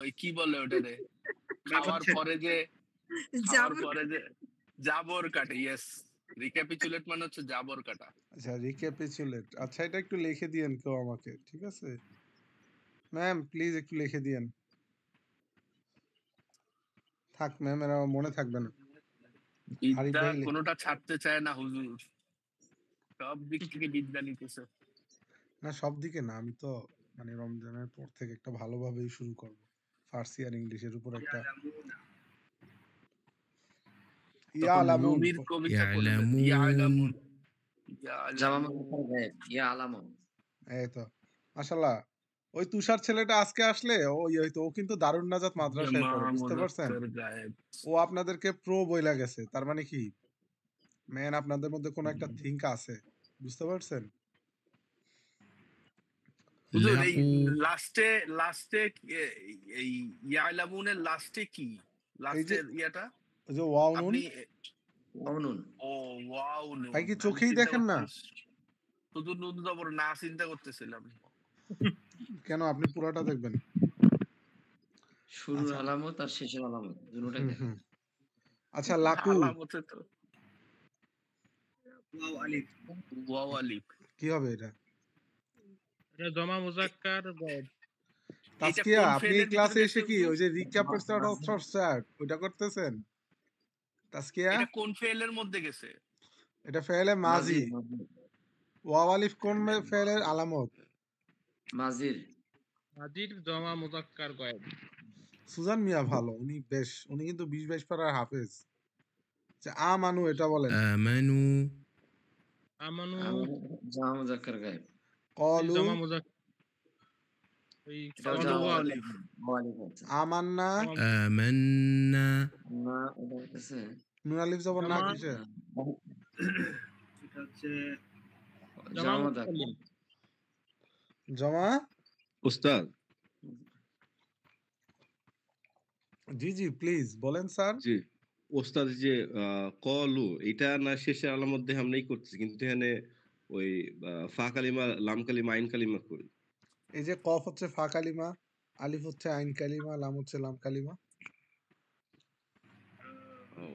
ওই কি বলে ওটারে খাওয়ার ব্যবচ্ছেদ। পরে যে জাবর জাবর কাটে। ইয়েস, রিক্যাপিচুলেট মানে হচ্ছে জাবর কাটা। আচ্ছা রিক্যাপিচুলেট, আচ্ছা এটা একটু লিখে দিয়েন কেউ আমাকে, ঠিক আছে ম্যাম প্লিজ একটু লিখে দিয়েন। থাক ম্যাম, এরা আমার মনে থাকবে না। আরিফ বিদ্যা ভাই কোনোটা ছাড়তে চায় না হুজুর, সব দিক থেকে বিদ্যা নিতেছে। না সব দিকে না, আমি তো মানে রমজানের পর থেকে একটা ভালোভাবেই শুরু করব, ফার্সি আর ইংলিশের উপর একটা তখন ইয়ালামুন। রুমির কবিতা পড়বেন। ইয়ালামুন ইয়ালামুন জামা ইয়ালামুন। মুজাক্কার গায়েব ইয়া আলামু। এই তো মাশাআল্লাহ, ওই তুষার ছেলেটা আজকে আসলে ও হয়তো, ও কিন্তু দারুন নাজাত মাদ্রাসায় জামা পড়ে, বুঝতে পারছেন? মুজাক্কার গায়েব। ও আপনাদেরকে প্রো বইলা গেছে, তার মানে কি ম্যান আপনাদের মধ্যে কোনো একটা থিঙ্ক আছে, বুঝতে পারছেন? হুজুর এই লাকু লাস্টে এই ইয়ালামুনের লাস্টে কি, এই যে লাস্টের ইয়েটা ওই যে ওয়াও নুন, আপনি মামনুন। ও ওয়াও নুন ভাই কি আমি চোখেই চিন্তা দেখেন না? করতেছি শুধু নুন জবর না চিন্তা করতেছিলাম। কেন আপনি পুরাটা দেখবেন? শুরুর আচ্ছা আলামত আর শেষের আলামত দুটোটাই হুম দেখেন। হুম আচ্ছা লাকু আলামতে তো ওয়াও আলিফ। ওয়াও আলিফ। কি হবে এটা? এটা জমা মুজাক্কার গায়েব। এটা তাসকিয়া কোন আপনি ফেলের এই ক্লাসে ভিতরে এসে গেছে কি হুজুর? ওই যে রিক্যাপ মাজিদ স্যার ওইটা করতেছেন? তাসকিয়া এটা কোন ফেলের মধ্যে গেছে? এটা ফেলে মাজি, মাজিদ ওয়াও আলিফ কোন ফেলের আলামত? মাজির হাজির জমা মুজাক্কার গায়েব। সুজান মিয়া ভালো, উনি কিন্তু 20-22 পারার হাফেজ। আচ্ছা আমানু এটা বলেন। আমানু আমানু জামা মুজাক্কার গায়েব। ওই কলু জমা মুজাক্কার ওই এটাও কলু জামা ওয়াও মুজাক্কার আলিফ। ওয়ালিফ আছে। আমান্না জমা আমান্না না এটা হচ্ছে নুন আলিফ জবর না জমা কিসে? এটা হচ্ছে জমা জামা মুজাক্কার মুজাক্কার। জমা উস্তাদ জি জি প্লিজ বলেন স্যার। জি ওস্তাদ যে কলু এটা না শেষের আলামত দেখে আমরা করতেছি, কিন্তু এখানে ওই ফা কালিমা লাম কালিমা আইন কালিমা করি। এই যে কফ হচ্ছে ফা কালিমা, আলিফ হচ্ছে আইন কালিমা, লাম হচ্ছে লাম কালিমা। ও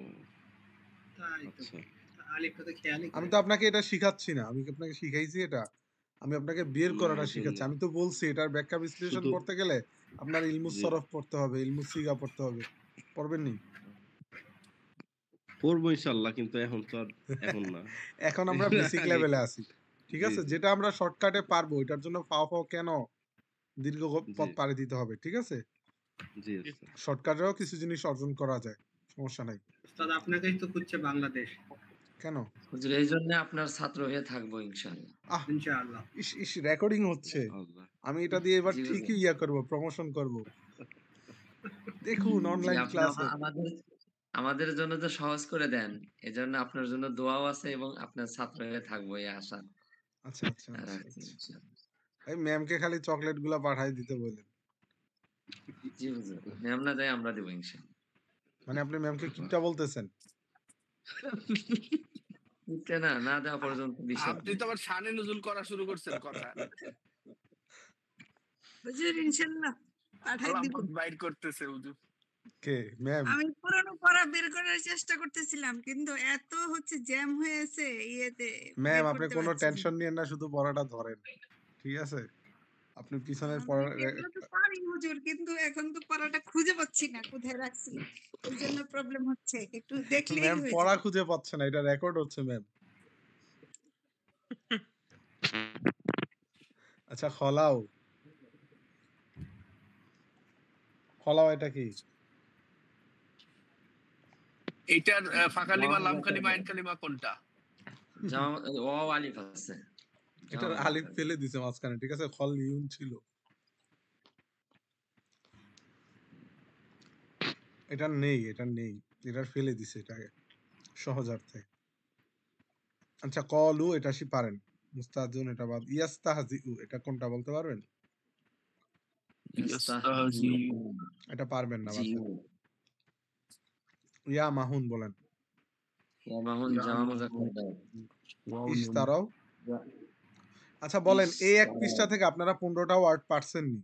তাই তো, আচ্ছা আলিফটা তো খেয়ালই আমি করে তো আপনাকে এটা শিখাচ্ছি না, আমি কি আপনাকে শিখাইছি এটা? আমি আপনাকে বের না করাটা আমার জন্য শিখাচ্ছি। আমি তো বলছি এটার ব্যাখ্যা বিশ্লেষণ শুধু করতে গেলে আপনার ইলমুস জি সরফ পড়তে হবে, ইলমুস সিগা পড়তে হবে। পড়বেন নি? পড়বো ইনশাল্লাহ, কিন্তু এখন তো আর এখন না। এখন আমরা বেসিক আগে লেভেলে আছি, ঠিক জি আছে? জি যেটা আমরা শর্টকাটে পারবো এটার জন্য ফাও ফাও কেন দীর্ঘ জি পথ পাড়ি দিতে হবে, ঠিক আছে? জি উস্তাদ। শর্টকাটেও কিছু জিনিস অর্জন করা যায়, সমস্যা নাই। উস্তাদ আপনাকেই তো খুঁজছে বাংলাদেশ। কেন? হুজুর এই জন্য আপনার ছাত্র হয়ে থাকবো ইনশাআল্লাহ। আহ ইনশাআল্লাহ। ইস রেকর্ডিং হচ্ছে, আল্লাহ আমি এটা দিয়ে এবার জি হুজুর। ঠিকই করব, প্রমোশন করব। দেখুন জি অনলাইন আপনি ক্লাসে। আমাদের জন্য তো সহজ করে দেন। এজন্য আপনার জন্য দোয়াও আছে এবং আপনার ছাত্র হয়ে থাকবো এই আশা আচ্ছা আচ্ছা আচ্ছা রাখছি আচ্ছা, ইনশাআল্লাহ। এই ম্যামকে খালি চকলেট গুলা পাঠাই দিতে বলেন। জি হুজুর, ম্যাম না যায় আমরা দেবো ইনশাআল্লাহ। মানে আপনি ম্যামকে কিপটা বলতেছেন? দিতে না দেওয়া পর্যন্ত বিষয় আপনি তো আবার শানে নজুল করা শুরু করছেন কথা। হুজুর ইনশাআল্লাহ পাঠাই দিব। আলামত বাইর করতেছে হুজুর। কে ম্যাম? আমি পুরানো পড়া বের করার চেষ্টা করতেছিলাম কিন্তু এত হচ্ছে জ্যাম হয়েছে ইয়েতে ম্যাম বের আপনি করতে কোনো পারছি না। টেনশন নিয়েন না, শুধু পড়াটা ধরেন, ঠিক আছে? আপনি পিছনের আমি পড়া এগুলো তো পারি হুজুর কিন্তু এখন তো পড়াটা খুঁজে পাচ্ছি না কোথায় রাখছি, এই জন্য প্রবলেম হচ্ছে, একটু দেখলেই ম্যাম হয়ে পড়া যায়। খুঁজে পাচ্ছে না, এটা রেকর্ড হচ্ছে ম্যাম। আচ্ছা খলাও, খলাও এটা কি? এইটার ফাঁকালিমা জামা লাম মুজাক্কার কালিমা আইন গায়েব। কালিমা কোনটা? জামা ওয়াও আলিফ আছে। জামা এটার আলিফ মুজাক্কার ফেলে দিছে মাঝখানে, ঠিক আছে? খল ইউন ছিল, এটা নেই, এটার ফেলে দিছে এটাকে সহজার্থে। আচ্ছা কলু এটা পারেন, মুস্তাহাজুন এটা বাদ, ইয়াস্তাহজিউ এটা কোনটা বলতে পারবেন? ইস্তাহজিউ। এটা পারবেন না জি বাদ। ইয়া মাহুন বলেন। ইয়া মাহুন জামা মুজাক্কার গায়েব। ওয়াও নুন। ইস্তারাও। আচ্ছা বলেন এই এক ইস্তারা পৃষ্ঠা থেকে আপনারা 15টা ওয়ার্ড পারছেন নি?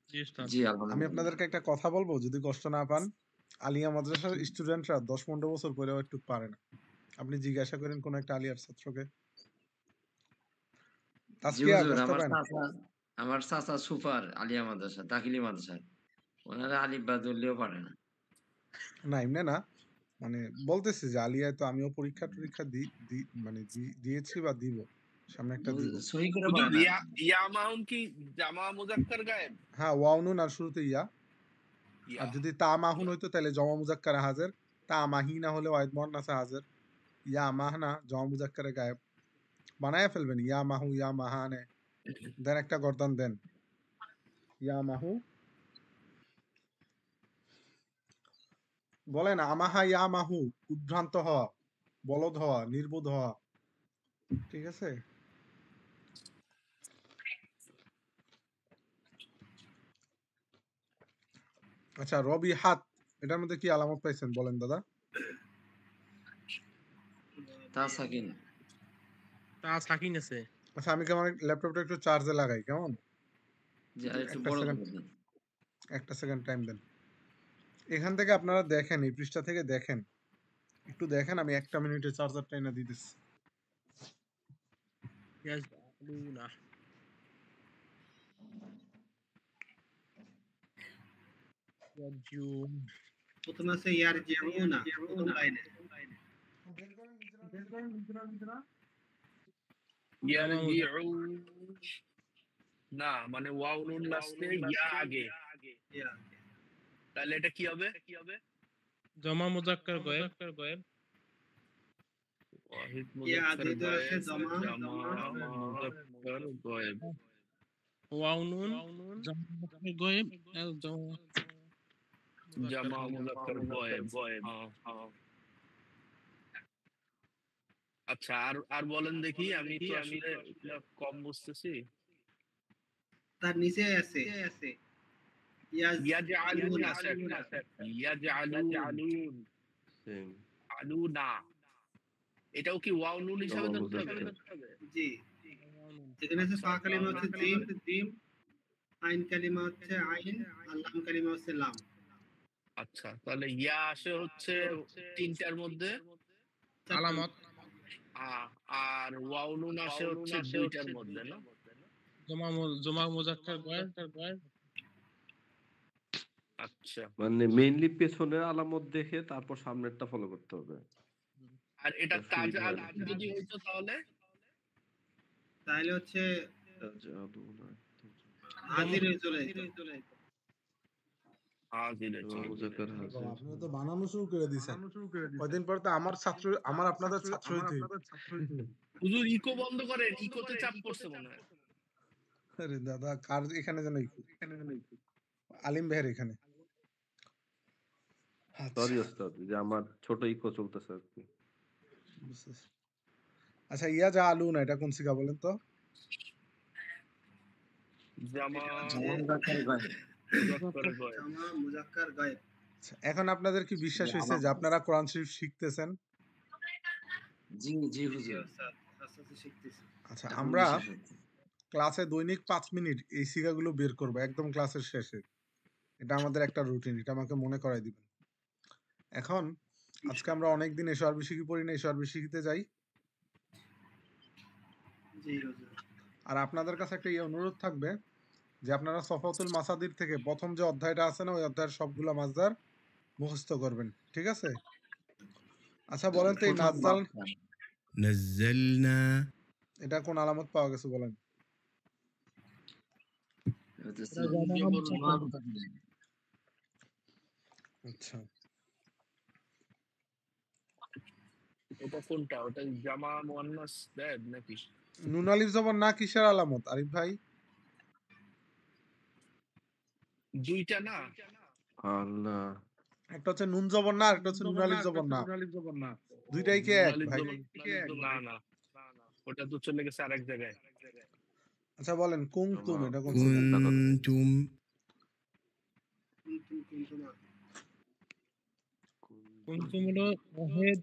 জি জি উস্তাদ। জি আমি আলহামদুলিল্লাহ। আপনাদেরকে একটা কথা বলবো, যদি কষ্ট না পান। আলিয়া মাদ্রাসার স্টুডেন্টরা 10-15 বছর পরেও একটু পারে না। আপনি জিজ্ঞাসা করেন কোন একটা আলিয়ার ছাত্রকে। জি তাসকিয়া হুজুর, কষ্ট পান? আমার চাচা সুপার আলিয়া মাদ্রাসা, দাখিলি মাদ্রাসা। ওনারা আলিফ বা ধরলেও পারে না। না এমনি না, মানে বলতেছি যে আলিয়ায় তো আমিও পরীক্ষা-টরীক্ষা মানে দিয়েছি বা দিব। সামনে একটা দিব। সহি করে হুজুর পড়ে না। ইয়া মাউন কি জামা মুজাক্কার গায়েব? হ্যাঁ, ওয়াও নুন আর শুরুতে ইয়া। আর ইয়া যদি তা মাহুন হইতো তাহলে জমা মুজাক্কারে হাজের। তা মাহি না হলে ওয়াহিদ মুয়ান্নাসে হাজের। ইয়া মাহনা জমা মুজাক্কারে গায়েব। বানায়া ফেলবেন ইয়া মাহু, ইয়া মাহানে। দেন একটা গর্দান দেন। ইয়া মাহু। বলেন আমাহা ইয়া মাহু, উদ্ভ্রান্ত হওয়া, বলদ হওয়া, নির্বোধ হওয়া। ঠিক আছে? আচ্ছা, রবি হাত এটার মধ্যে কি আলামত পাইছেন বলেন দাদা? তা সাকিন। তা সাকিন আছে। আচ্ছা, আমি কি আমার ল্যাপটপটা একটু চার্জে লাগাই, কেমন? যে আর একটু একটা বড় সেকেন্ড, করে দেন। একটা সেকেন্ড টাইম দেন। এখান থেকে আপনারা দেখেন, এই পৃষ্ঠা থেকে দেখেন। একটু দেখেন, আমি 1 মিনিটে চার্জারটা এনে দিতেছি। ইয়াজআলুনা। ইয়ারজুন। প্রথমে আছে ইয়ারজিউনা প্রথম লাইনে। ইয়ারজিউ না, মানে ওয়াও নুন লাস্টে ইয়া আগে। ইয়া তাহলে এটা কি হবে? জমা মুজাক্কার গায়েব। ওয়াহিদ ইয়া মুজাক্কার আদি তো আছে গায়েব, জমা জামা মুজাক্কার গায়েব। ওয়াও নুন জমা মুজাক্কার গায়েব আর জামা মুজাক্কার গায়েব। হ্যাঁ। আচ্ছা, আর বলেন দেখি, আমি তো আসলে এগুলা কম বুঝতেছি। তার নিচে আছে ইয়াজআলুন ইয়াজআলুনা। আছে একটা। ইয়াজআলুন, সেম আলুনা। এটাও কি ওয়াও নুন হিসাবে জমা ধরতে হবে? মুজাক্কার। জি, এখানে আছে ফা কালিমা হচ্ছে জিম, আইন কালিমা হচ্ছে আইন, আর লাম কালিমা হচ্ছে লাম। আচ্ছা, তাহলে ইয়া আসে হচ্ছে 3টার মধ্যে, আলামত। আর ওয়াও নুন আসে হচ্ছে 2টার মধ্যে, না? জমা মুজাক্কার গায়েব। আচ্ছা, মানে মেইনলি পেছনের আলামত দেখে তারপর সামনেরটা ফলো করতে হবে। আর এটা এটা সুবিধা হয়। তাজআলুন যদি হইতো তাহলে হচ্ছে তাজআলুনা, হাজিরে চলে যেত। জমা মুজাক্কার হাজির। আপনি তো বানানো শুরু করে দিয়েছেন। কয়দিন পর তো আমার আপনাদের ছাত্র হইতে হইবে। হুজুর ইকো বন্ধ করেন, ইকোতে চাপ পড়ছে মনে হয়। আরে দাদা, কার এখানে যেন ইকো? আলিম ভাইয়ের এখানে। সরি ওস্তাদ, যে আমার ছোট ইকো চলতেছে আর কি। বুঝতেছি। আচ্ছা, ইয়াজআলুনা এটা কোন সিগা বলেন তো? জামা মুজাক্কার গায়েব। মুজাক্কার গায়েব। জামা মুজাক্কার গায়েব। আচ্ছা, এখন আপনাদের কি বিশ্বাস হইছে যে আপনারা কোরআন শরীফ শিখতেছেন? জি জি হুজুর। ওস্তাদ, আস্তে আস্তে শিখতেছি। আচ্ছা, এখন আমরা বিশ্বাস হচ্ছে। ক্লাসে দৈনিক 5 মিনিট এই সিগাগুলো বের করব একদম ক্লাসের শেষে। এটা আমাদের একটা রুটিন, এটা আমাকে মনে করাই দিবেন। এখন আজকে আমরা অনেকদিন এসো আরবি শিখি পড়ি না, এসো আরবি শিখিতে যাই। জি হুজুর। আর আপনাদের কাছে একটা অনুরোধ থাকবে যে আপনারা সফাতুল মাসাদির থেকে প্রথম যে অধ্যায়টা আছে না, ওই অধ্যায়ের সবগুলা মাসদার মুখস্থ করবেন, ঠিক আছে? আচ্ছা বলেন তো, এই প্রথম নাজ্জাল বাক্য। نزلنا এটা কোন আলামত পাওয়া গেছে বলেন? এটা হচ্ছে জমা জমা মুজাক্কার গায়েব। আচ্ছা, ওটা কোনটা? ওটা জামা মুয়ান্নাস গায়েব নাকি? নুন আলিফ জবর না কিসের আলামত আরিফ ভাই? 2টা না? আল্লাহ, একটা হচ্ছে নুন জবর না, আর একটা হচ্ছে নুন আলিফ জবর না। দুইটাই কি নুন এক আলিফ ভাই? জবর না, ওটা তো চলে গেছে আরেক জায়গায়। আচ্ছা বলেন কুনতুম জমা এটা কোন সিগা? كنتم কুনতুমা। কুনতুম হলো ওয়াহিদ,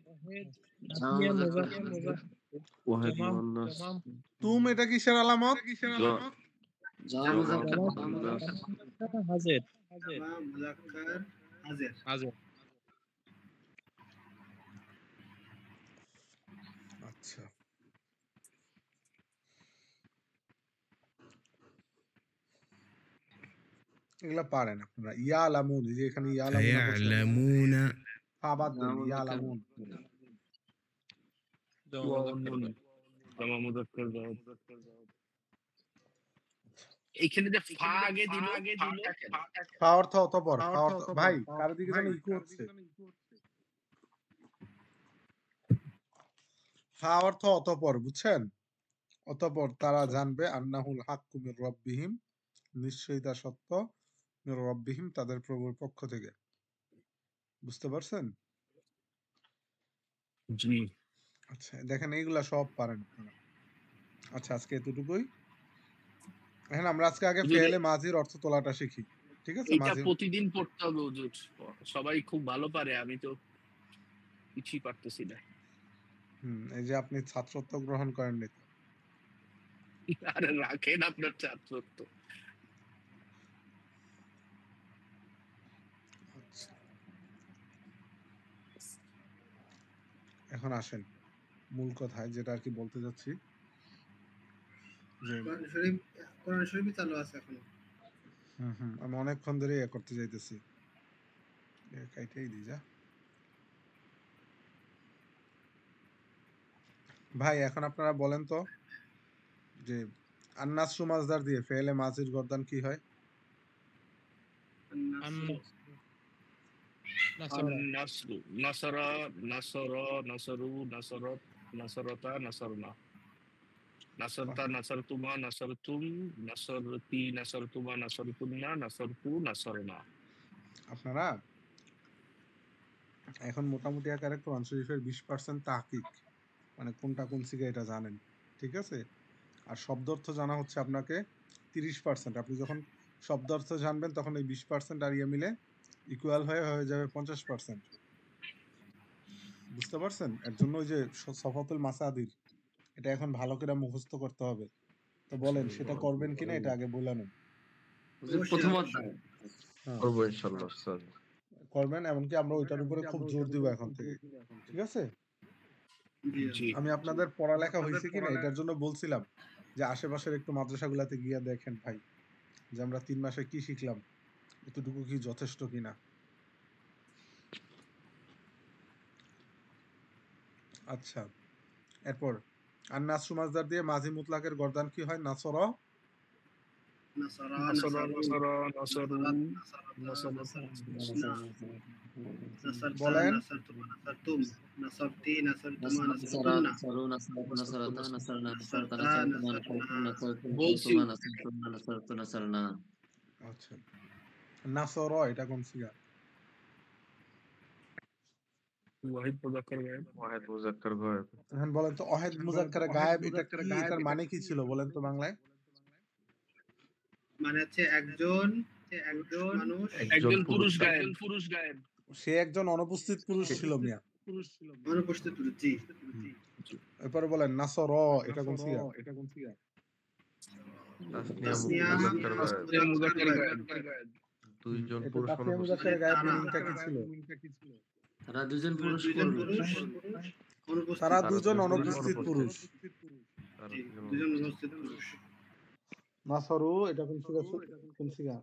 জামা দাখিলিয়া মুজাক্কার মুজাক্কার। ওয়াহিদ জমা মুয়ান্নাস। জমা তুম এটা কিসের আলামত? জামা জামা মুজাক্কার হাজের জামা মুজাক্কার হাজির। হাজের আচ্ছা এগুলা পারেন আপনারা ইয়ালামুন এই যে এখানে ইয়ালামুন বলছেন فيعلمون বাদ দেন জামা মুজাক্কার ইয়ালামুন জামা ওয়া মুজাক্কার নুন জামা মুজাক্কার গায়েব। এইখানে যে ফা আগে দিল ফাটা কেন? ফা অর্থ অতঃপর ফা অর্থ ভাই কার দিকে যেন ইকো হচ্ছে ফা অর্থ অতঃপর বুঝছেন অতঃপর তারা জানবে আন্নাহুল হাক্কু মির রাব্বিহিম নিশ্চয়ই তা সত্য মির রাব্বিহিম তাদের প্রভুর পক্ষ থেকে বুঝতে পারছেন জি আচ্ছা দেখেন এইগুলা সব পারেন আপনারা আচ্ছা আজকে এতটুকুই এখন আমরা আজকে আগে হুজুর, ফেলে মাঝির অর্থ তোলাটা শিখি ঠিক আছে এইটা মাঝির প্রতিদিন পড়তে হবে হুজুর। সবাই খুব ভালো পারে, আমি তো কিছুই পারতেছি না। এই যে আপনি ছাত্রত্ব গ্রহণ করেননি তো। আরে রাখেন আপনার ছাত্রত্ব। আচ্ছা এখন আসেন মূল কথায় যেটা আর কি বলতে যাচ্ছি যে কোরআন শরীফ চালু আছে এখনো। আমি অনেকক্ষণ ধরে ইয়ে করতে যাইতেছি কাইটাই দিই যা ভাই এখন আপনারা বলেন তো যে আন্নাসরু মাজদার দিয়ে ফেলে মাজির গর্দান কি হয় নাসরু নাসরা নাসরা নাসরু নাসরত নাসরতা নাসরনা নাসরতা নাসরতুমা নাসরতুম নাসরতি নাসরতুমা নাসরতুন্না নাসরতু নাসরনা। আপনারা এখন মোটামুটি আকারে কোরআন শরীফের 20% তাহকিক মানে কোনটা কোন সিগা এটা জানেন ঠিক আছে আর শব্দ অর্থ জানা হচ্ছে আপনাকে 30%। আপনি যখন শব্দ অর্থ জানবেন তখন এই 20% আর ইয়ে মিলে ইকুয়াল হয়ে যাবে 50%। বুঝতে পারছেন এর জন্য ওই যে সফাতুল মাসাদির এটা এখন ভালো করে মুখস্থ করতে হবে তো বলেন সেটা করবেন কিনা এটা আগে বলে নেন প্রথম অধ্যায় করবো ইনশাআল্লাহ স্যার করবেন এমনকি আমরা ওইটার উপরে খুব জোর দিব এখন থেকে ঠিক আছে জি আমি আপনাদের পড়ালেখা হয়েছে কিনা এটার জন্য বলছিলাম যে আশেপাশের একটু মাদ্রাসাগুলাতে গিয়ে দেখেন ভাই যে আমরা 3 মাসে কি শিখলাম এতটুকু কি যথেষ্ট কিনা আচ্ছা এরপর আর নাসরু মাজদার দিয়ে মাঝি মুতলাকের গর্দান কি হয় নাসরা নাসারা নাসরা নাসারু নাসরা নাসরু নাসরত বলেন নাসারতুমা নাসারতুম নাসারতি নাসারতুমা নাসরা নাসারতুন্না নাসরু নাসরতা নাসরনা নাসরতা বলছি নাসরতুমা নাসরতুন্না নাসরতু নাসরনা। আচ্ছা নাসরা এটা কোন সিগা ওয়াহিদ মুজাক্কার গায়েব। ওয়াহিদ মুজাক্কার গায়েব এখন বলেন তো অহেদ মুজাক্কারে গায়েব এটা কি এটার মানে কি ছিল বলেন তো বাংলায় মানে হচ্ছে একজন মানুষ একজন পুরুষ গায়েব সে একজন অনুপস্থিত পুরুষ ছিল মিয়া অনুপস্থিত জি এরপরে বলেন নাসর এটা কোন সিগা তাসনিয়া মুজাক্কার গায়েব মুজাক্কার গায়েব দুইজন এটা পুরুষ তাসনিয়া অনুপস্থিত মুজাক্কারে গায়েব মিনিংটা কি ছিল তারা দুজন পুরুষ অনুপস্থিত তারা দুজন অনুপস্থিত পুরুষ জি, দুজন অনুপস্থিত পুরুষ নাসরু এটা কোন সিগা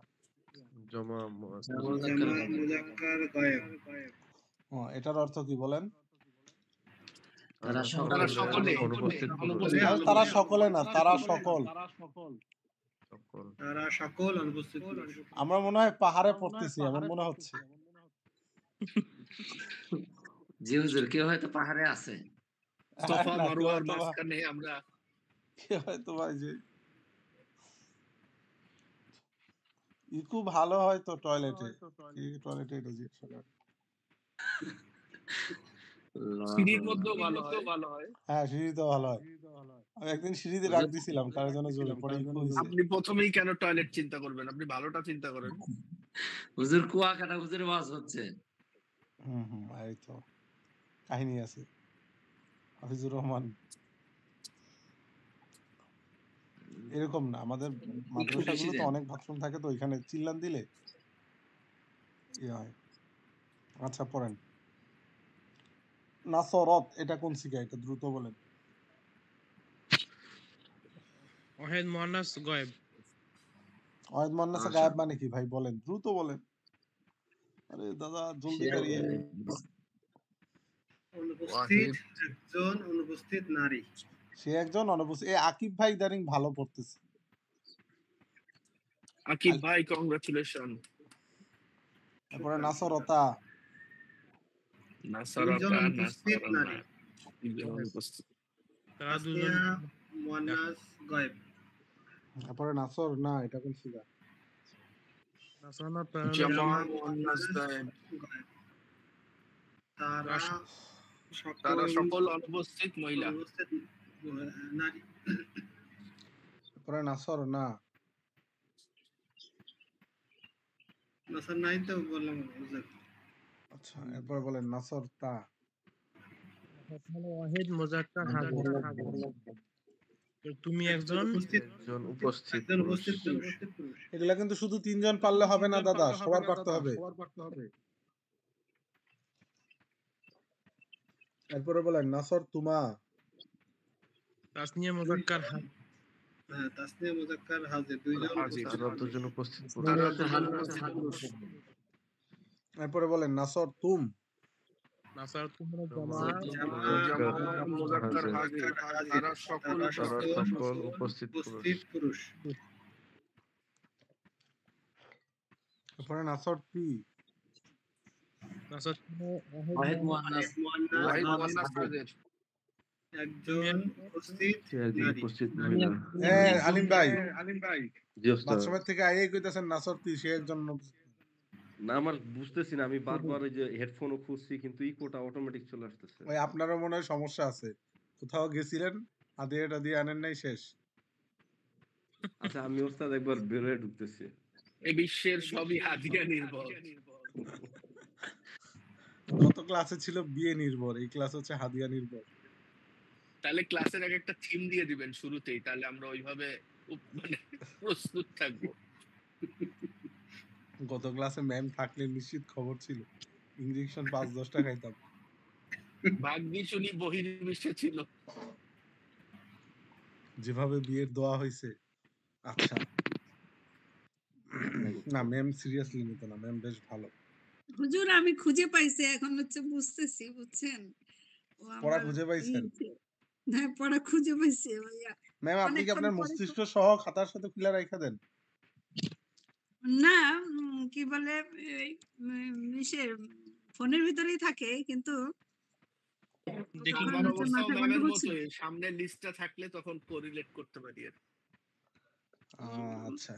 জমা জামা মুজাক্কার গায়েব এটার অর্থ কি বলেন তারা তারা সকলে অনুপস্থিত তারা সকলে না তারা সকল তারা সকল অনুপস্থিত পুরুষ আমরা মনে হয় পাহাড়ে পড়তেছি এমন মনে হচ্ছে জি হুজুর কেউ হয়তো পাহাড়ে আছে সফা না, মারওয়ার কেউ হয়তো বা- মাঝখানে আমরা কে হয়তো ভাই যে ইকু ভালো হয় তো টয়লেটে টয়লেটে এটা জিজ্ঞেস করেন। সিঁড়ির মধ্যেও ভালো হয়। হ্যাঁ সিঁড়িতে ভালো হয় আমি একদিন সিঁড়িতে রাখ দিছিলাম কার জন্য জোরে পরে ইকু হইছে আপনি প্রথমেই কেন টয়লেট চিন্তা করবেন, আপনি ভালোটা চিন্তা করেন। হুজুর কুয়াকাটা হুজুরের ওয়াজ হচ্ছে এই তো কাহিনী আছে হাফিজুর রহমান এরকম না, আমাদের একটু বেশি মাদ্রাসাগুলোতে দেন। অনেক বাথরুম থাকে, তো ওইখানে চিল্লান দিলে ইয়ে হয়। আচ্ছা পড়েন। নাসরত এটা কোন সিগা? এটা দ্রুত বলেন। ওয়াহিদ মুয়ান্নাস গায়েব। ওয়াহিদ মুয়ান্নাসে আচ্ছা গায়েব মানে কি ভাই? বলেন, দ্রুত বলেন। আরে দাদা জলদি সে করিয়ে। অনুপস্থিত একজন অনুপস্থিত নারী। সে একজন অনুপস্থিত। এ আকিব ভাই ইদানিং ভালো পড়তেছে। আকিব ভাই কংগ্রাচুলেশন। তারপরে নাসরতা। দুইজন নাসারাতা অনুপস্থিত নাসারানা নারী। দুইজন অনুপস্থিত। তারা দুজন তাসনিয়া মুয়ান্নাস গায়েব। তারপরে নাসর না, এটা কোন সিগা? নাসানা প্রাণ জামা মুয়ান্নাস গায়েব। গায়েব। তারা তারা সকল সকল অনুপস্থিত মহিলা। অনুপস্থিত নারী। তারপরে নাসর না। নাসার নাই তো বললাম হুজুর। আচ্ছা এরপরে বলেন নাসর তা। ওয়াহিদ মুজাক্কার হাজির। তো তুমি একজন উপস্থিত পুরুষ। এগুলা কিন্তু শুধু 3 জন পারলে হবে না দাদা, সবার পারতে হবে। এরপরে বলেন নাসর তুমা। তাসনিয়া মুজাক্কার হাজির। হ্যাঁ, তাসনিয়া মুজাক্কার হাজির, দুইজন হাজির। উপস্থিত। তারা দুজন উপস্থিত পুরুষ। এরপরে বলেন নাসর তুম। নাসার তোমরা জামা জামা মুজাক্কার হাজির। তারা সকল উপস্থিত পুরুষ। এরপরে নাসর তি। নাসার ওয়াহিদ মুয়ান্নাস ওয়াহিদ মুয়ান্নাস হাজির। একজন উপস্থিত নারী। আলিম ভাই জি ওস্তাদ। বাথরুমের থেকে আইয়ে কইতাছেন নাসর তি, সে একজন না আমার বুঝতেছি না, আমি বারবার ওই যে হেডফোনও খুঁজছি কিন্তু ইকোটা অটোমেটিক চলে আসতেছে। ওই আপনারও মনে হয় সমস্যা আছে, কোথাও গেছিলেন আদিয়াটা দিয়ে আনেন নাই, শেষ। আচ্ছা আমি ওস্তাদ একবার বের হয়ে ঢুকতেছি। এই বিশ্বের সবই হাদিয়া নির্ভর। গত ক্লাসে ছিল বিয়ে নির্ভর, এই ক্লাস হচ্ছে হাদিয়া নির্ভর। তাহলে ক্লাসের আগে একটা থিম দিয়ে দিবেন শুরুতেই, তাহলে আমরা ওইভাবে মানে প্রস্তুত থাকবো। গত ক্লাসে ম্যাম থাকলে নিশ্চিত খবর ছিল, ইঞ্জেকশন 5-10টা খাইতাম। ভাগ্যিস উনি বহির্বিশ্বে ছিল। যেভাবে বিয়ের দোয়া হয়েছে। আচ্ছা না ম্যাম সিরিয়াসলি নিত না, ম্যাম বেশ ভালো। হুজুর আমি খুঁজে পাইছি, এখন হচ্ছে বুঝতেছি, বুঝছেন? ও পড়া আমার খুঁজে পাইছেন? হ্যাঁ পড়া খুঁজে পাইছি ভাইয়া। ম্যাম আপনি কি অনেকক্ষণ আপনার পরে মস্তিষ্ক সহ খাতার সাথে খুলে রাখা দেন? না কি বলে এই, ইসের ফোনের ভিতরেই থাকে, কিন্তু দেখি তখন আমার হচ্ছে অবস্থাও মাথা ম্যামের গন্ডগোল ছিল। মতোই, সামনে লিস্টটা থাকলে তখন কোরিলেট করতে পারি আর। আচ্ছা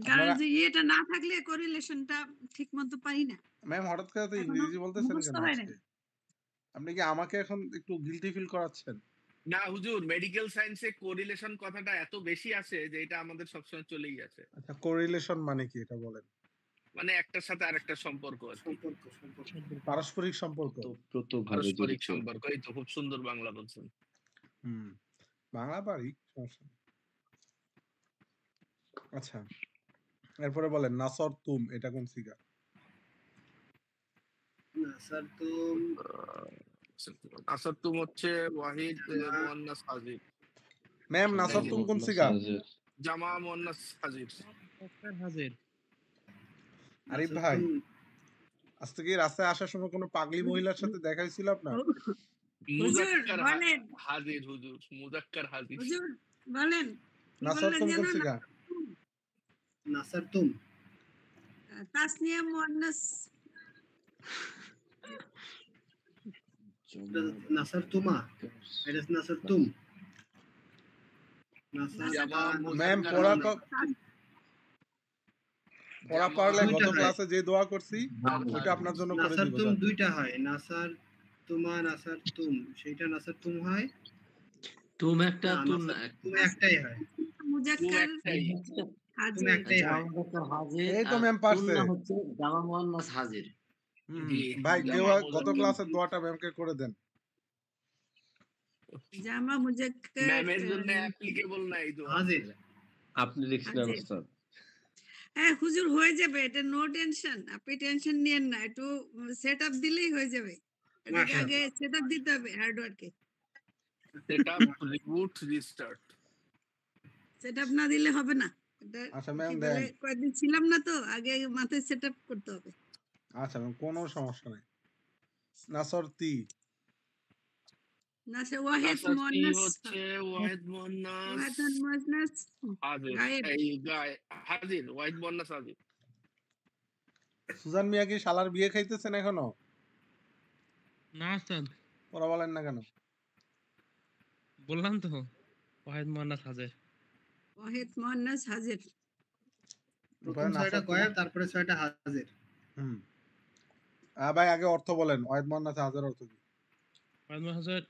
কারণ আপনারা যে ইয়েটা না থাকলে কোরিলেশনটা ঠিক মতো পাই না। ম্যাম হঠাৎ করে তো এখনো ইংরেজি বলতেছেন মুখস্থ কেন হয় না। আজকে? আপনি কি আমাকে এখন একটু গিলটি ফিল করাচ্ছেন? না হুজুর, মেডিকেল সায়েন্সে কোরিলেশন কথাটা এত বেশি আছে যে এটা আমাদের সবসময় চলেই আছে। আচ্ছা কোরিলেশন মানে কি এটা বলেন? মানে একটার সাথে আরেকটা সম্পর্ক আর কি। পারস্পরিক সম্পর্ক। পারস্পরিক সম্পর্ক, এই তো খুব সুন্দর বাংলা বলছেন। বাংলা পারি, সমস্যা নেই। আচ্ছা এরপরে বলেন নাসর তুম এটা কোন সিগা? নাসার তুম নাসার তুম হচ্ছে ওয়াহিদ মুয়ান্নাস হাজির। ম্যাম নাসর তুম কোন সিগা? জামা মুয়ান্নাস হাজির। হাজির। আরিফ ভাই আজ থেকে রাস্তায় আসার সময় কোনো পাগলি মহিলার সাথে দেখা হয়েছিল আপনার? মুজাক্কার বলেন হাজির হুজুর, মুজাক্কার হাজির। হুজুর বলেন কি নাসর বললেন তুম কোন যেন? সিগা? নাসার তুম তাসনিয়া মুয়ান্নাস নাসার তুমা, এটা নাসার তুম। ম্যাম পড়া পারলে গত ক্লাসে যে দোয়া করছি ওইটা আপনার জন্য করে নাসার দিব। তুম দুইটা হয়, নাসার তুমা নাসার তুম, সেইটা নাসার তুম হয়। তুম একটা তুম তুম একটাই হয়। মুজাক্কার তুম একটাই হয়। হাজির। এই তো ম্যাম পারছে। হচ্ছে জামা মুয়ান্নাস হাজির। ভাই কেউ গত ক্লাসের দোয়াটা ম্যামকে করে দেন। জামা মুজাক্কার ম্যামের জন্য অ্যাপ্লিকেবল না এই দোয়া। হাজির। আপনি লিখছিলেন হাজির। ওস্তাদ। হ্যাঁ হুজুর হয়ে যাবে, এটা নো টেনশন, আপনি টেনশন নিয়েন না, একটু সেট আপ দিলেই হয়ে যাবে। এটাকে আগে মাশাআল্লাহ। সেট আপ দিতে হবে হার্ডওয়ার্কে। Setup, reboot, restart. Set up না দিলে হবে না। এটা আচ্ছা কি ম্যাম বলে, দেন। কয়েকদিন ছিলাম না তো, আগে মাথায় সেট আপ করতে হবে। আচ্ছা ম্যাম, কোনো সমস্যা নাই। নাসর তি। নাসে ওয়াহিদ নাসার তি মুয়ান্নাস, হচ্ছে ওয়াহিদ মুয়ান্নাস ওয়াহিদ মুয়ান্নাস হাজির। গায়েব। এই হাজির, ওয়াহিদ মুয়ান্নাস হাজির। সুজান মিয়া কি শালার বিয়ে খাইতেছেন এখনো? না ওস্তাদ, ওরা বলেন না কেন? বললাম তো ওয়াহিদ মুয়ান্নাস হাজির। ওয়াহিদ মুয়ান্নাস হাজির। প্রথম 6টা গায়েব, তারপরে 6টা হাজির। হুম। ভাই আগে অর্থ বলেন, ওয়াহিদ মুয়ান্নাস হাজার অর্থ কি? ওয়াহিদ মুয়ান্নাস হাজির,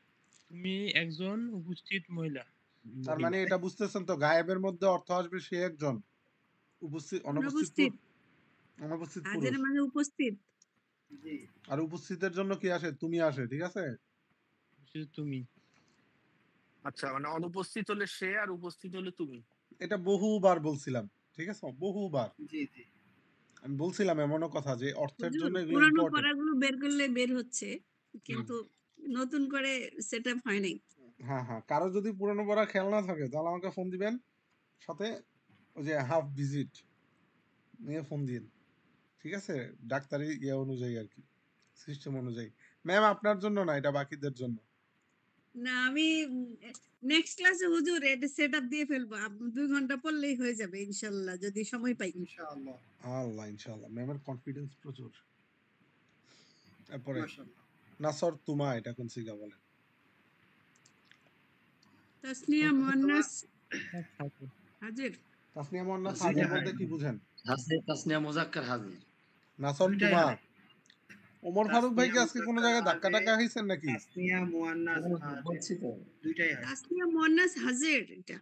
তুমি একজন উপস্থিত মহিলা। তার মানে এটা বুঝতেছেন তো, গায়েবের মধ্যে অর্থ আসবে সে একজন, উপস্থিত অনুপস্থিত অনুপস্থিত পুরুষ। হাজির মানে উপস্থিত। জি। আর উপস্থিতের জন্য কি আসে? তুমি আসে, ঠিক আছে? উপস্থিত তুমি। আচ্ছা, মানে অনুপস্থিত হলে সে আর উপস্থিত হলে তুমি। এটা বহুবার বলছিলাম, ঠিক আছে? বহুবার জি জি। আমি বলছিলাম এমনও কথা যে অর্থের হুজুর জন্য এগুলো পুরানো ইম্পর্টেন্ট। পড়াগুলো বের করলে বের হচ্ছে, কিন্তু নতুন করে সেট আপ হয় নাই। হ্যাঁ হ্যাঁ, কারো যদি পুরনো পড়া খেয়াল না থাকে তাহলে আমাকে ফোন দিবেন, সাথে ওই যে হাফ ভিজিট নিয়ে ফোন দিন, ঠিক আছে? ডাক্তারি ইয়ে অনুযায়ী আর কি, সিস্টেম অনুযায়ী। ম্যাম আপনার জন্য না, এটা বাকিদের জন্য। না আমি নেক্সট ক্লাসে হুজুর এটা সেট আপ দিয়ে ফেলবো, 2 ঘন্টা পড়লেই হয়ে যাবে ইনশাআল্লাহ, যদি সময় পাই। ইনশাআল্লাহ। আল্লাহ ইনশাআল্লাহ, ম্যামের কনফিডেন্স প্রচুর। তারপরে মাশাআল্লাহ। নাসর তুমা, এটা কোন সিগা বলেন? তাসনিয়া মুয়ান্নাস হাজির। তাসনিয়া মুয়ান্নাস দুইটা হাজির হাজির। বলতে কি বুঝেন? হাজির, তাসনিয়া মুজাক্কার হাজির। নাসর দুইটাই তুমা। হয়। ওমর ফারুক ভাই কি তাসনিয়া আজকে কোনো মুজাক্কার জায়গায় ধাক্কা হাজির, টাক্কা খাইছেন নাকি? তাসনিয়া মুয়ান্নাস হাজির। বলছি তো। দুইটাই হয়। তাসনিয়া মুয়ান্নাস হাজির এটা।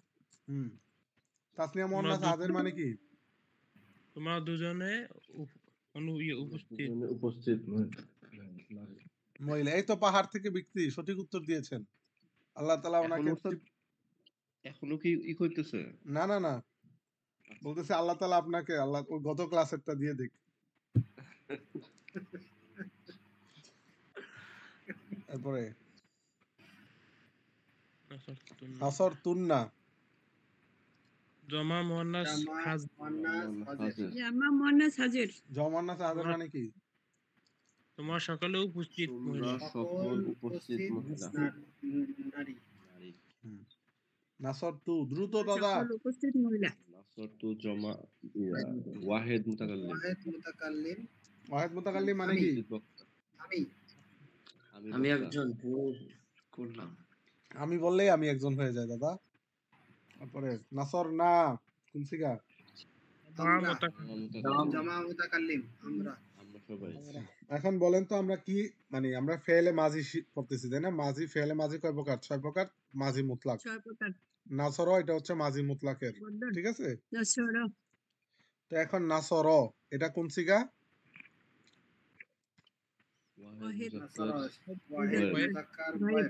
হুম। তাসনিয়া তোমরা মুয়ান্নাস হাজির মানে কি? তোমরা দুজনে উপস্থিত। উপস্থিত মহিলা। এই তো পাহাড় থেকে ব্যক্তি সঠিক উত্তর দিয়েছেন। আল্লাহ তাআলা এখন ওনাকে ওস্তাদ এখনো কি করতেছে? না না না, বলতেছে আল্লাহ তাআলা আপনাকে, আল্লাহ ওই গত ক্লাসেরটা দিয়ে দেখ। তারপরে নাসর তুন্না। জমা মুয়ান্নাস জামা হাজির। মুয়ান্নাস হাজির। জামা মুয়ান্নাস হাজির। জমান্নাস হাজির মানে কি? তোমার সকালে উপস্থিত মহিলা। সকল উপস্থিত মহিলা। নারী। নাসর তু, দ্রুত দাদা। সকল উপস্থিত মহিলা। নাসর তু জমা ওয়াহিদ মুতাকাল্লিম। ওয়াহিদ মুতাকাল্লিম। ওয়াহিদ মুতাকাল্লিম মানে আমি। কি? আমি। আমি একজন করলাম। আমি বললেই আমি একজন হয়ে যায় দাদা। তারপরে নাসর না, কোন সিগা? আমরা। জামা মুতাকাল্লিম, আমরা। আমরা সবাই। এখন বলেন তো আমরা কি মানে, আমরা ফেলে মাজি পড়তেছি তাই না? মাজি ফেলে মাজি কয় প্রকার? 6 প্রকার। মাজি মুতলাক। 6 প্রকার। নাসর এটা হচ্ছে মাজি মুতলাকের, ঠিক আছে? নাসর। তো এখন নাসর এটা কোন সিগা? ওয়াহিদ মুতাকার গায়েব।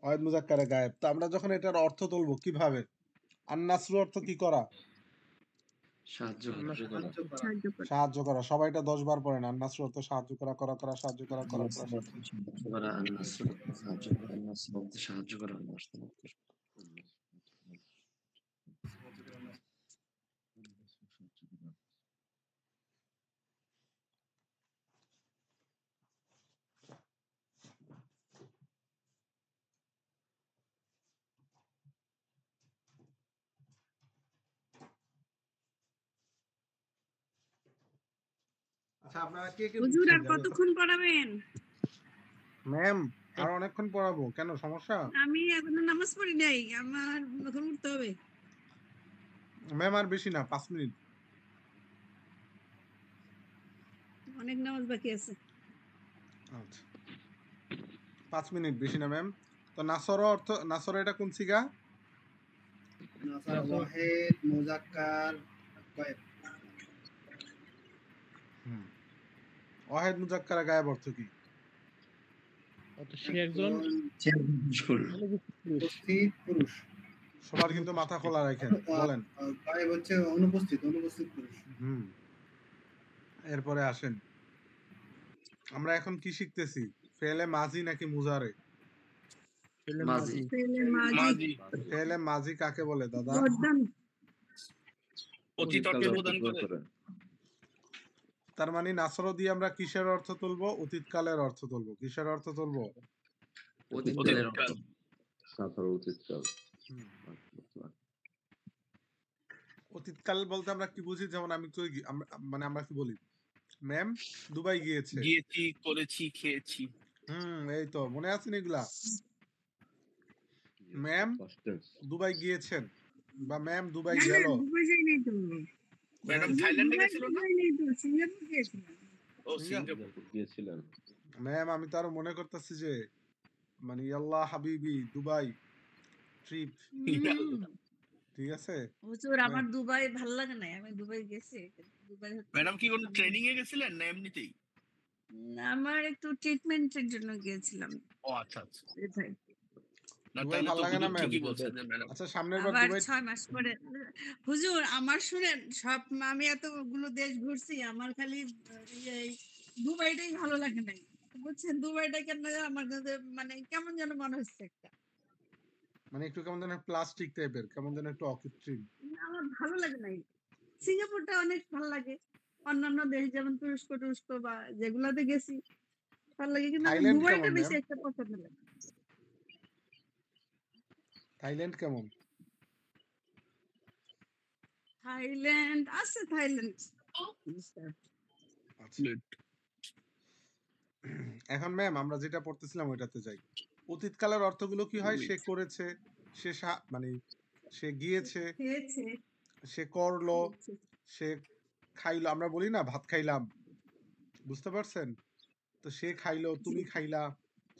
ওয়াহিদ মুজাক্কারে গায়েব। তো আমরা যখন এটার অর্থ তুলবো কিভাবে? আন-নাসরু অর্থ কি করা? সাহায্য করা। সাহায্য করা। সবাই এটা 10 বার পড়েন। আন-নাসরু অর্থ সাহায্য করা, করা করা, সাহায্য করা, করা করা। সাহায্য করা। আচ্ছা আপনারা কে কে হুজুর বুঝছেন আর জানেন তো? কতক্ষণ পড়াবেন? ম্যাম আর অনেকক্ষণ পড়াবো, কেন সমস্যা? আমি এখনো নামাজ পড়ি নাই, আমার এখন উঠতে হবে। ম্যাম আর বেশি না, 5 মিনিট। অনেক নামাজ বাকি আছে। আচ্ছা 5 মিনিট, বেশি না ম্যাম। তো নাসর অর্থ, নাসর এটা কোন সিগা? নাসর ওয়াহিদ মুজাক্কার গায়েব। ওয়াহিদ মুজাক্কার গায়েব অর্থ কি? অর্থাৎ সে একজন উপস্থিত পুরুষ। সবার কিন্তু মাথা খোলা রাখেন, বলেন। গায়েব হচ্ছে অনুপস্থিত পুরুষ। এরপরে আসেন, আমরা এখন কি শিখতেছি? ফেলে মাজি নাকি মুজারে? মাঝি। ফেলে মাজি। মাঝি ফেলে মাজি কাকে বলে দাদা? বর্ধন। অতীত অর্থ প্রদান করে। তার মানে নাসর দিয়ে আমরা কিসের অর্থ তুলবো? অতীতকালের অর্থ তুলবো। কিসের অর্থ তুলবো? অতীতকালের অর্থ। অতীতকাল বলতে আমরা কি বুঝি? যেমন আমি তো মানে আমরা কি বলি, ম্যাম দুবাই গিয়েছে। গিয়েছি, করেছি, খেয়েছি। এই তো মনে আছে না এগুলা? ম্যাম দুবাই গিয়েছেন বা ম্যাম দুবাই না, না, গেল। দুবাই যাই নাই তো। ম্যাডাম থাইল্যান্ডে দুবাই গেছিল না? যাই নাই তো, সিঙ্গাপুর গিয়েছিলাম। ও সিঙ্গাপুর। গিয়েছিলেন। ম্যাম আমি তো আরো মনে করতেছি যে মানে ইয়াল্লাহ হাবিবি দুবাই ট্রিপ, ঠিক আছে? হুজুর আমার দুবাই ভাল লাগে নাই, আমি দুবাই গেছি। দুবাই হচ্ছে ম্যাডাম কি কোনো ট্রেনিং এ গেছিলেন না এমনিতেই? আমার একটু ট্রিটমেন্টের জন্য গিয়েছিলাম। ও আচ্ছা আচ্ছা। এটাই। না দুবাই তাহলে ভাল তো লাগে না হুজুর ম্যাম? ঠিকই বলছেন যে ম্যাডাম। আচ্ছা সামনের বার আবার দুবাই 6 মাস পরে হুজুর আমার শুনেন, সব আমি এতগুলো দেশ ঘুরছি, আমার খালি এই দুবাইটাই ভালো লাগে নাই, বুঝছেন? দুবাইটা কেন আমার কাছে মানে কেমন যেন মনে হচ্ছে একটা, মানে একটু কেমন যেন প্লাস্টিক টাইপের, কেমন যেন একটু অকৃত্রিম। আমার ভালো লাগে নাই। সিঙ্গাপুরটা অনেক ভালো লাগে, অন্যান্য দেশ যেমন তুরস্ক বা যেগুলাতে গেছি ভালো লাগে, কিন্তু আমার থাইল্যান্ড দুবাইটা কেমন বেশি ম্যাম? একটা পছন্দ লাগে। থাইল্যান্ড কেমন? থাইল্যান্ড আছে, থাইল্যান্ড। আচ্ছা এখন ম্যাম আমরা যেটা পড়তেছিলাম ওইটাতে যাই। অতীতকালের অর্থগুলো কি হয়? সে করেছে, সে মানে সে গিয়েছে, খেয়েছে, সে করলো, সে খাইলো। আমরা বলি না ভাত খাইলাম, বুঝতে পারছেন? তো সে খাইলো, তুমি খাইলা,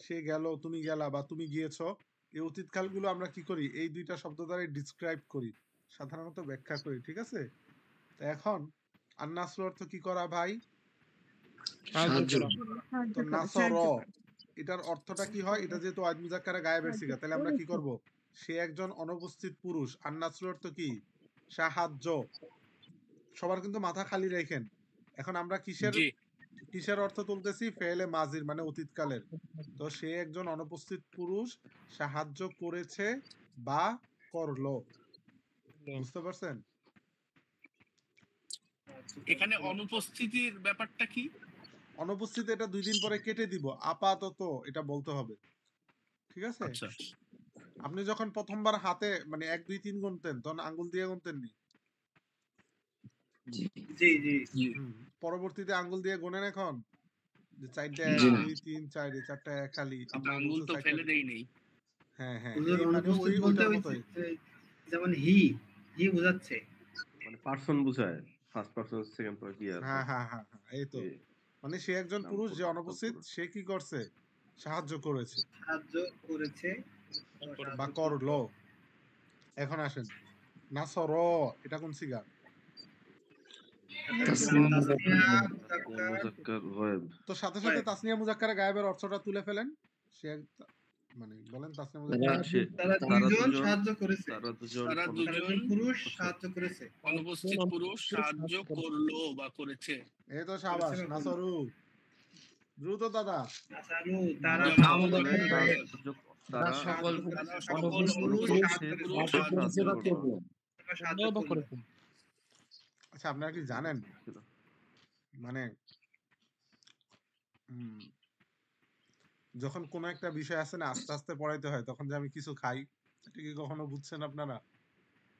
সে গেল, তুমি গেলা, বা তুমি গিয়েছো। এই অতীতকালগুলো আমরা কি করি? এই দুইটা শব্দ দ্বারাই ডিসক্রাইব করি, সাধারণত ব্যাখ্যা করি, ঠিক আছে? তো এখন আন্নাসর অর্থ কি করা ভাই? সাহায্য করা। তো নাসর এটার অর্থটা কি হয়? এটা যেহেতু ওয়াহিদ মুজাক্কারে গায়েবের সিগা, তাহলে আমরা কি করব? সে একজন অনুপস্থিত পুরুষ। আন্নাসর অর্থ কি? সাহায্য। সবার কিন্তু মাথা খালি রাখেন। এখন আমরা কিসের অর্থ তুলতেছি? ফেলে মাজির মানে অতীতকালের। তো সে একজন অনুপস্থিত পুরুষ সাহায্য করেছে বা করলো, বুঝতে পারছেন? এখানে অনুপস্থিতির ব্যাপারটা কি? অনুপস্থিত এটা 2 দিন পরে কেটে দিব, আপাতত এটা বলতে হবে, ঠিক আছে? আচ্ছা আপনি যখন প্রথমবার হাতে মানে 1 2 3 গুনতেন তখন আঙ্গুল দিয়ে গুনতেন নি? জি জি জি। পরবর্তীতে আঙ্গুল দিয়ে গোনেন এখন যে 4টা 1 জি। 2 3 4 4টা 1 খালি। কিন্তু আপনার আঙ্গুল তো ফেলে দেই নেই। হ্যাঁ হ্যাঁ হুজুর এই মানে অনুপস্থিত ওই বলতে ওইটার ওই মতোই। যেমন হি বোঝাচ্ছে, মানে পারসন বোঝায়, ফার্স্ট পারসন সেকেন্ড পারসন কি আছে? হ্যাঁ হ্যাঁ হ্যাঁ এই তো মানে সে একজন পুরুষ যে অনুপস্থিত, সে কি করছে? সাহায্য করেছে সাহায্য করেছে বা করলো। এখন আসেন নাসর, এটা কোন সিগা? মুজাক্কার গায়েব। তো সাথে সাথে তাসনিয়া মুজাক্কারে গায়েবের অর্থটা তুলে ফেলেন। সে মানে বলেন তাসনিয়া মুজাক্কার। তারা দুইজন সাহায্য করেছে, তারা দুজন পুরুষ সাহায্য করেছে, অনুপস্থিত পুরুষ সাহায্য করলো বা করেছে। এই তো শাবাশ নাসরু, দ্রুত দাদা। তারা সকল আচ্ছা আপনারা কি জানেন মানে যখন কোনো একটা বিষয় আছে না আস্তে আস্তে পড়াইতে হয়, তখন যে আমি কিছু খাই, এটা কি কখনো বুঝছেন আপনারা?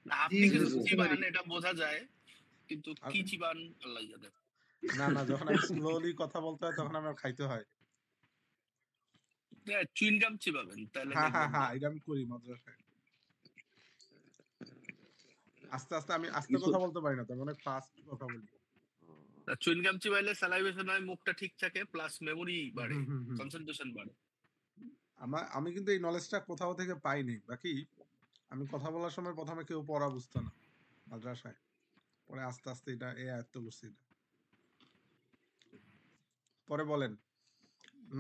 না আপনি কিছু চিবান এটা বোঝা যায়, কিন্তু কি চিবান আল্লাহ জানে। না না যখন আমি স্লোলি কথা বলতে হয় তখন আমার খাইতে হয়। চুইংগাম চিবাবেন তাহলে হ্যাঁ হ্যাঁ দেখবেন। হ্যাঁ এটা আমি করি মাদ্রাসায়। আস্তে আস্তে আমি আস্তে কথা বলতে পারি না, তখন অনেক ফাস্ট কথা বলি। চুইংগাম চিবাইলে স্যালাইভেশন হয়, মুখটা ঠিক থাকে, প্লাস মেমোরি বাড়ে, কনসেন্ট্রেশন বাড়ে। আমি কিন্তু এই নলেজটা কোথাও থেকে পাইনি। বাকি আমি কথা বলার সময় প্রথমে কেউ পড়া বুঝতো না মাদ্রাসায়, পরে আস্তে আস্তে এটা আয়ত্ত করছি। পরে বলেন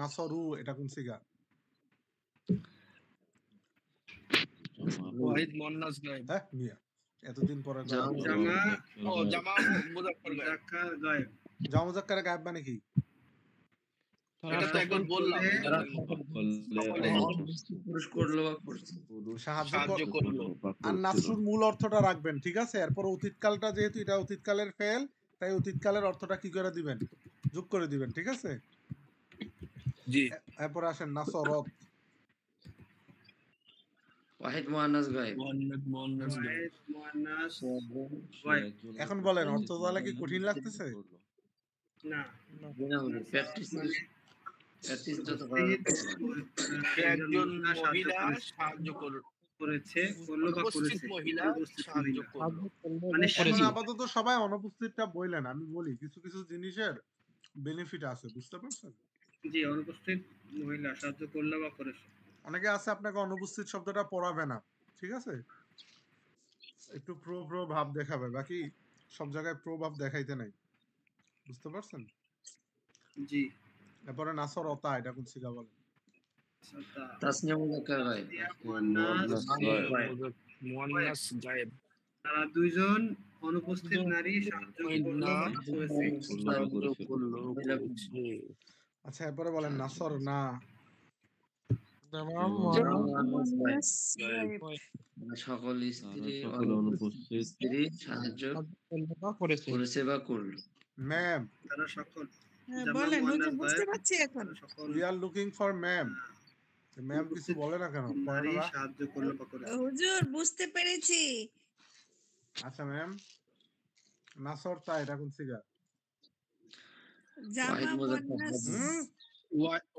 নাসরু এটা কোন সিগা? ওয়াহিদ মুয়ান্নাস গায়েব। হ্যাঁ মিয়া এতদিন পরে জামা জামা ও জামা মুজাক্কার গায়েব। মুজাক্কার গায়েব। জমা মুজাক্কারে গায়েব মানে কি? এটা তো একবার বললাম। তারা সকলে পুরুষ করলো বা করছে। সাহায্য সাহায্য করলো। আর নাসরুর মূল অর্থটা রাখবেন, ঠিক আছে? এরপর অতীতকালটা যেহেতু এটা অতীতকালের ফেল, তাই অতীতকালের অর্থটা কি করে দিবেন? যোগ করে দিবেন, ঠিক আছে? জি। এরপর আসেন নাসরত। ওয়াহিদ মুয়ান্নাস গায়েব। মুয়ান্নাস গায়েব। ওয়াহিদ মুয়ান্নাস গায়েব। এখন বলেন অর্থ তাহলে কি কঠিন লাগতেছে? না প্র্যাকটিস মানে প্র্যাকটিস যত করা সে একজন মহিলা সাহায্য করেছে, করলো বা অনুপস্থিত করেছে। মহিলা অনুপস্থিত সাহায্য মহিলা। করলো। মানে এখন আপাতত সবাই অনুপস্থিতটা বললেন, আমি বলি কিছু কিছু জিনিসের বেনিফিট আছে, বুঝতে পারছেন? জি, অনুপস্থিত মহিলা সাহায্য করলো বা করেছে। অনেকে আছে আপনাকে অনুপস্থিত শব্দটা পড়াবে না, ঠিক আছে? একটু প্রো ভাব দেখাবে, বাকি সব জায়গায় প্রো ভাব দেখাইতে নাই, বুঝতে পারছেন? জি। এরপরে নাসরতা, এটা কোন সিগা বলে? তাসনিয়া মুজাক্কার গায়েব। মুয়ান্নাস গায়েব। তারা দুইজন অনুপস্থিত নারী সাহায্য করলো বা করেছে। আচ্ছা এরপরে বলেন নাসর না। সকল স্ত্রী অনুপস্থিত স্ত্রী সাহায্য করেছে বা করলো। ম্যাম তারা সকল বলেন হুজুর, বুঝতে পারছি এখন। We are looking for ma'am. Ma'am কিছু বলে না কেন? নারী সাহায্য করলো বা করেছে। হুজুর বুঝতে পেরেছি। আচ্ছা ম্যাম, নাসরতা এটা কোন সিগা? জামা মুয়ান্নাস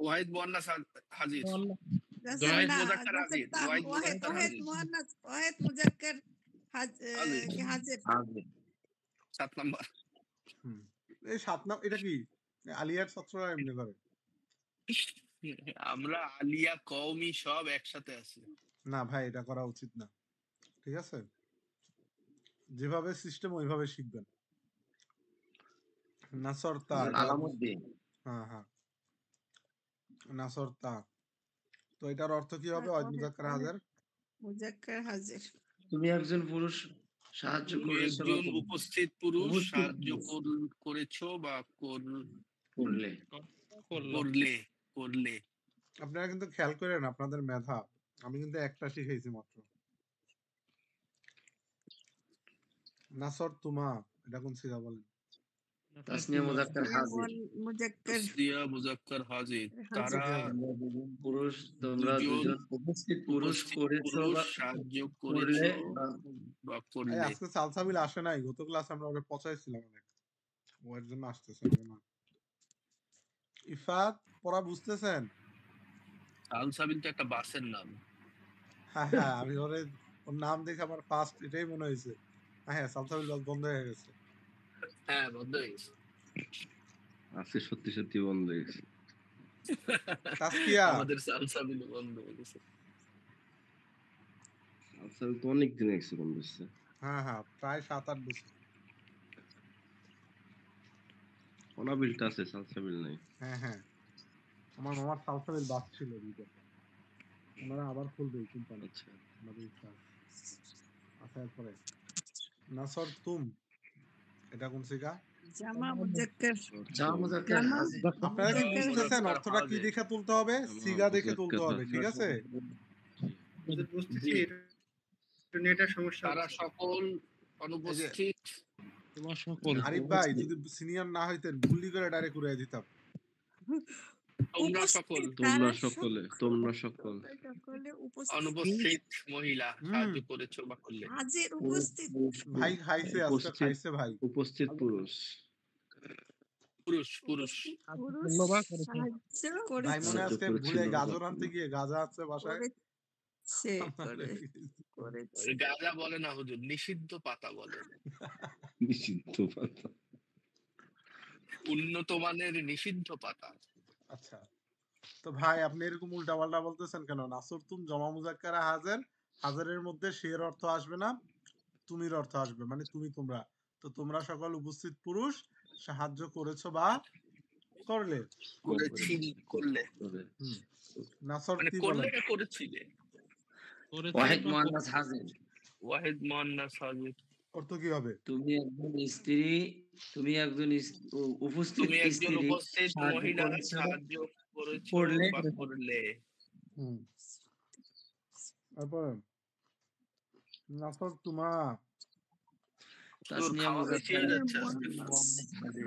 ওয়াহিদ মুয়ান্নাস হাজির। ওয়াহিদ ওয়াহিদ মুজাক্কার হাজির। ওয়াহিদ মুজাক্কার হাজির। 7 নাম্বার। এই 7 নাম এটা কি? আলিয়ার ছাত্ররা এমনি করে। আমরা আলিয়া কওমি সব একসাথে আছি। না ভাই এটা করা উচিত না, ঠিক আছে? যেভাবে সিস্টেম ওইভাবে শিখবেন। নাসরতা আলামুদ্দিন। হ্যাঁ হ্যাঁ নাসরতা, তো এটার অর্থ কি হবে? ওয়াহিদ মুজাক্কার হাজির। মুজাক্কার হাজির। তুমি একজন পুরুষ সাহায্য করেছো বা একজন উপস্থিত পুরুষ সাহায্য করেছো বা করলে। আপনারা কিন্তু খেয়াল করেন আপনাদের মেধা, আমি কিন্তু একটা শিখাইছি মাত্র। নাসর তুমা এটা কোন সিগা বলেন? তাসনিয়া মুজাক্কার হাজির। তাসনিয়া মুজাক্কার হাজির। তারা পুরুষ, তোমরা দুজন উপস্থিত পুরুষ করেছো বা সাহায্য করেছো বা করলে। আজকে সালসাবিল আসে নাই, গত ক্লাসে আমরা ওকে পচাইছিলাম অনেক, ওর জন্য আসতেছে না। ইফাত পড়া বুঝতেছেন? সালসাবিল তো একটা বাসের নাম। হ্যাঁ আমি ওর নাম দেখে আমার ফার্স্ট এটাই মনে হয়েছে। হ্যাঁ সালসাবিল বাস বন্ধ হয়ে গেছে। হ্যাঁ বন্ধ হয়ে গেছে। আজকে সত্যি সত্যি বন্ধ হয়ে গেছে। তাসকিয়া আমাদের সালসাবিল বন্ধ হয়ে গেছে। সালসাবিল তো অনেক দিন আগে বন্ধ হয়েছে। হ্যাঁ প্রায় 7-8 বছর। অনাবিলটা আছে, সালসাবিল নাই। হ্যাঁ আমার মামার সালসাবিল বাস ছিল দুইটা, ওনারা আবার খুলবে এই কোম্পানি। আচ্ছা আচ্ছা এরপরে নাসর তুম এটা কোন সিগা? জামা মুজাক্কার। আপনারা কি বুঝতেছেন অর্থটা কি দেখে তুলতে হবে? সিগা দেখে তুলতে হবে, ঠিক আছে? বুঝতেছি নেটের সমস্যা। তারা সকল অনুপস্থিত। তোমার সকল। আরিফ ভাই যদি সিনিয়র না হইতেন গুলি করে ডাইরেক্ট উড়াই দিতাম। তোমরা সকল অনুপস্থিত মহিলা সাহায্য করেছো বা করলে। হাজির উপস্থিত। ভাই খাইছে আজকে, খাইছে ভাই। উপস্থিত পুরুষ ভাই মনে আজকে ভুলে গাজর আনতে গিয়ে গাজা আছে বাসায়। গাজা বলে না হুজুর, নিষিদ্ধ পাতা বলে। নিষিদ্ধ পাতা, উন্নত মানের নিষিদ্ধ পাতা। আচ্ছা তো ভাই আপনি এরকম উল্টাপাল্টা বলতেছেন কেন? নাসর তুম জমা মুজাক্কারা হাজির, হাজিরের মধ্যে শের অর্থ আসবে না, তুমির অর্থ আসবে, মানে তুমি তোমরা। তো তোমরা সকল উপস্থিত পুরুষ সাহায্য করেছো বা করলে করলে হুম নাসর মানে তি করলে বলেন না করেছিলে? ওয়াহিদ মুয়ান্নাস হাজির। ওয়াহিদ মুয়ান্নাস হাজির। অর্থ কি হবে? তুমি একজন স্ত্রী, তুমি একজন উপস্থিত তুমি একজন স্ত্রী উপস্থিত সাহায্য মহিলা করেছো, সাহায্য করেছো করলে বা করলে। হুম তারপরে নাসর তুমা তোর তাসনিয়া খাওয়া বেশি মুজাক্কার হয়ে যাচ্ছে আজকে। মুয়ান্নাস হাজির।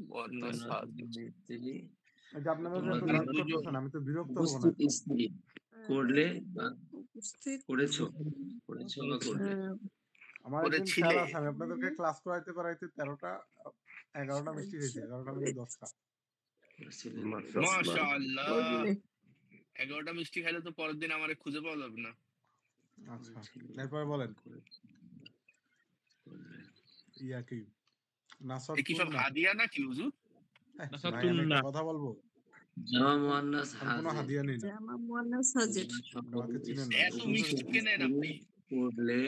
মুয়ান্নাস তোমরা হাজির। দুজন স্ত্রী, এই যে আপনারা যে তোমরা এত মানে রাগ দুজন করতেছেন আমি তো বিরক্ত হব না উপস্থিত এখন। স্ত্রী করলে বা উপস্থিত করেছো, করেছো বা করলে। আমার একদিন করেছিলে। খেয়াল আছে আমি আপনাদেরকে ক্লাস করাইতে করাইতে 13টা 11টা মিষ্টি খেয়েছি 11টা মিনিট 10টা করেছিলে। মাশাআল্লাহ। করলে 11টা মিষ্টি খাইলে তো পরের দিন আমারে খুঁজে পাওয়া যাবে না। আচ্ছা এরপরে বলেন করলে। ইয়া কি নাসর এ কি সব তুন্না হাদিয়া নাকি হুজুর? নাসর ভাই আমি তুন্না। একটা কথা বলবো জামা মুয়ান্নাস আমি কোনো হাজির। হাদিয়া নেই না জামা মুয়ান্নাস হাজির। তোমরা আমাকে সকল চিনেন না এত উপস্থিত মিষ্টি কেনেন আপনি? স্ত্রী করলে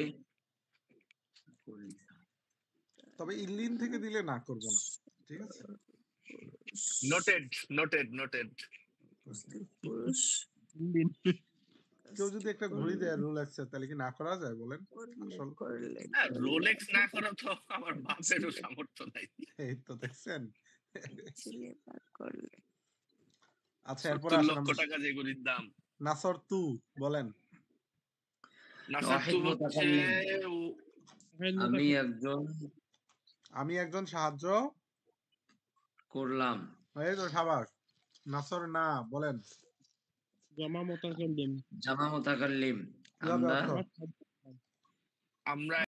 করলে। তবে ইল্লিন থেকে দিলে না করব না ঠিক আছে নোটেড নোটেড নোটেড। উপস্থিত পুরুষ কেউ যদি একটা ঘড়ি দেয় রোলেক্স এর তাহলে কি না করা যায় বলেন আসল করলে হ্যাঁ, রোলেক্স না করা তো আমার বাপেরও সামর্থ্য নাই। এই তো দেখছেন ছিলে বা করলে আচ্ছা এরপরে 70 আসেন লক্ষ আমরা টাকা যে ঘড়ির দাম। নাসর তু বলেন নাসার ওয়াহিদ তো হচ্ছে মুতাকাল্লিম। আমি একজন সাহায্য করলাম। এই তো সাবাস নাসর না বলেন জামা মুতাকাল্লিম। জামা মুতাকাল্লিম। কি হবে আমরা অর্থ আমরা